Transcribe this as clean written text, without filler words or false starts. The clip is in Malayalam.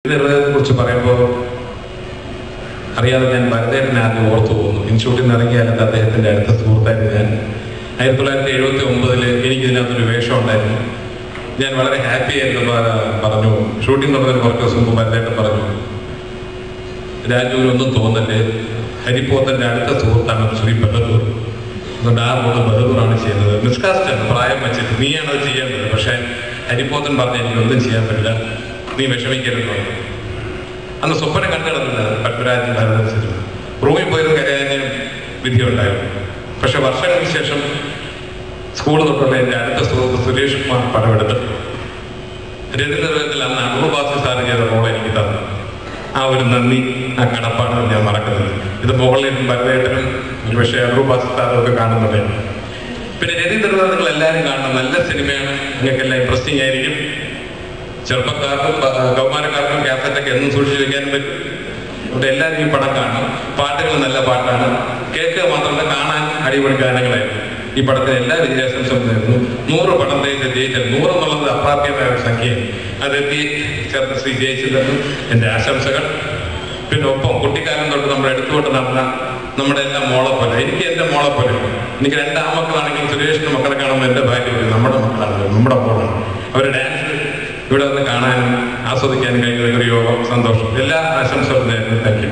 കുറിച്ച് പറയുമ്പോൾ അറിയാതെ ഞാൻ ഭരതേട്ടനെ ആദ്യം ഓർത്തു പോകുന്നു. ഇൻസ്റ്റിറ്റ്യൂട്ടിൽ നിന്ന് ഇറങ്ങിയാലും അദ്ദേഹത്തിൻ്റെ അടുത്ത സുഹൃത്തായിരുന്നു ഞാൻ. 1979 എനിക്ക് ഇതിനകത്തൊരു വേഷം ഉണ്ടായിരുന്നു. ഞാൻ വളരെ ഹാപ്പി ആയിരുന്നു പറഞ്ഞു. ഷൂട്ടിംഗ് തുടങ്ങുന്ന കുറച്ച് ദിവസം മുമ്പ് ഭരതേട്ടൻ പറഞ്ഞു, രാജുവിനൊന്നും തോന്നല്ലേ, ഹരിപ്പോത്തൻ്റെ അടുത്ത സുഹൃത്താണ് ശ്രീ ബഹദൂർ. അതുകൊണ്ട് ആ റോഡ് ബഹദൂറാണ് ചെയ്യുന്നത്. മിസ്കാസ്റ്റാണ്, പ്രായം വെച്ചിട്ട് നീയാണത് ചെയ്യേണ്ടത്. പക്ഷേ ഹരിപ്പോത്തൻ പറഞ്ഞ എനിക്കൊന്നും ചെയ്യാൻ പറ്റില്ല, നീ വിഷമിക്കരുത്. അന്ന് സ്വപ്നം കണ്ടിടുന്നില്ല പത്മരാജൻ ഭരതൻ സിനിമ. റൂമിൽ പോയൊരു കരയാനും വിധിയുണ്ടായിരുന്നു. പക്ഷെ വർഷങ്ങൾക്ക് ശേഷം സ്കൂൾ തൊട്ടുള്ള എൻ്റെ അടുത്ത സുഹൃത്ത് സുരേഷ് കുമാർ പടമെടുത്ത് രവീന്ദ്രത്തിൽ അന്ന് അടൂർബാസി സാറ് ചെയ്ത റോൾ എനിക്ക് തന്നു. ആ ഒരു നന്ദി, ആ കടപ്പാട് ഞാൻ മറക്കുന്നത്. ഇത് മുകളിലേക്കും ഭരതേട്ടനും പക്ഷേ അടൂർബാസി സാറും ഒക്കെ കാണുന്നുണ്ട്. പിന്നെ രവീന്ദ്രനാഥ് നിങ്ങൾ എല്ലാവരും കാണണം, നല്ല സിനിമയാണ്, നിങ്ങൾക്കെല്ലാം ഇൻട്രസ്റ്റിംഗ് ആയിരിക്കും. ചെറുപ്പക്കാർക്കും കൗമാരക്കാർക്കും കാസറ്റൊക്കെ എന്നും സൂക്ഷിച്ചു വയ്ക്കാനും പറ്റും. ഇവിടെ എല്ലാവരും ഈ പടം കാണും. പാട്ടുകൾ നല്ല പാട്ടാണ്, കേൾക്കുക മാത്രമല്ല കാണാൻ അടിപൊളി ഗാനങ്ങളായിരുന്നു. ഈ പടത്തിന് എല്ലാ വിജയാശംസകളും നേരുന്നു. 100 പടത്തേക്ക് ജയിച്ചാൽ 100 എന്നുള്ളത് അപ്രാപ്യമായ ഒരു സംഖ്യയാണ്. അതെത്തി ചേർത്ത് ശ്രീ ജയിച്ചതെന്നും എൻ്റെ ആശംസകൾ. പിന്നെ ഒപ്പം കുട്ടിക്കാലം തൊട്ട് നമ്മൾ എടുത്തുകൊണ്ട് നടന്ന നമ്മുടെ എല്ലാം മോളെ പോലെ, എനിക്ക് എൻ്റെ മോളെ പോലെ, എനിക്ക് 2 ആൺമക്കളാണെങ്കിലും സുരേഷിൻ്റെ മക്കളെ കാണുമ്പോൾ എൻ്റെ ഭാര്യ നമ്മുടെ മക്കളാണ്, നമ്മുടെ മോളാണ്. അവരുടെ ഡാൻസ് ഇവിടെ വന്ന് കാണാനും ആസ്വദിക്കാനും കഴിയുന്ന ഒരു യോഗം, സന്തോഷം. എല്ലാ ആശംസകളും നേരുന്നു. Thank you.